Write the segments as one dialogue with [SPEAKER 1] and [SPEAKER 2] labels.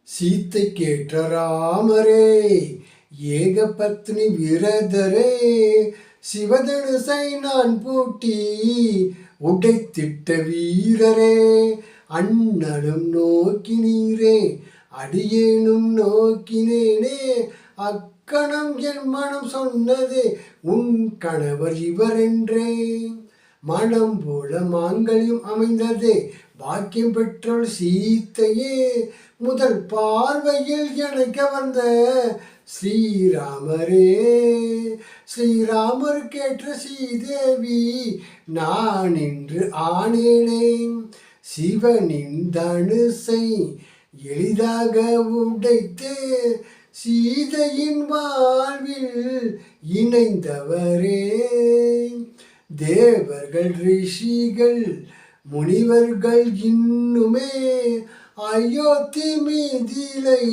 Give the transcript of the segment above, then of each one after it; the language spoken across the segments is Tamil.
[SPEAKER 1] சீத்தை கேட்ட ராமரே, ஏக பத்னி விரதரே, சிவதனுசை நான் பூட்டி உடைத்திட்ட வீரரே, அண்ணலும் நோக்கினீரே அடியேனும் நோக்கினேனே, அக்கணம் என் மனம் சொன்னதே உன் கணவர் இவரென்றே. மனம் போல மாங்கல்யம் அமைந்ததே, பாக்கியம் பெற்றோள் சீத்தையே, முதல் பார்வையில் எனக்கு வந்த ஸ்ரீராமரே. ஸ்ரீராமருக்கேற்ற ஸ்ரீதேவி நான் இன்று ஆனேனே, சிவனின் தனுசை எளிதாக உடைத்து சீதையின் வாழ்வில் இணைந்தவரே. தேவர்கள் ரிஷிகள் முனிவர்கள் இன்னுமே, அயோத்தி மீதிலை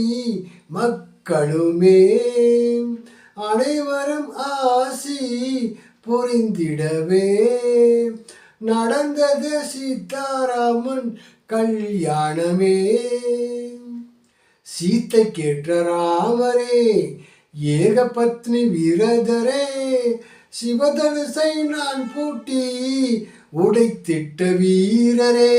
[SPEAKER 1] மக்களுமே, அனைவரும் ஆசி புரிந்திடவே நடந்தது சீதாராமன் கல்யாணமே. சீத்தை கேட்ட ராமரே, ஏக பத்னி விரதரே, சிவதனுசை நான் பூட்டி உடைத்திட்ட வீரரே.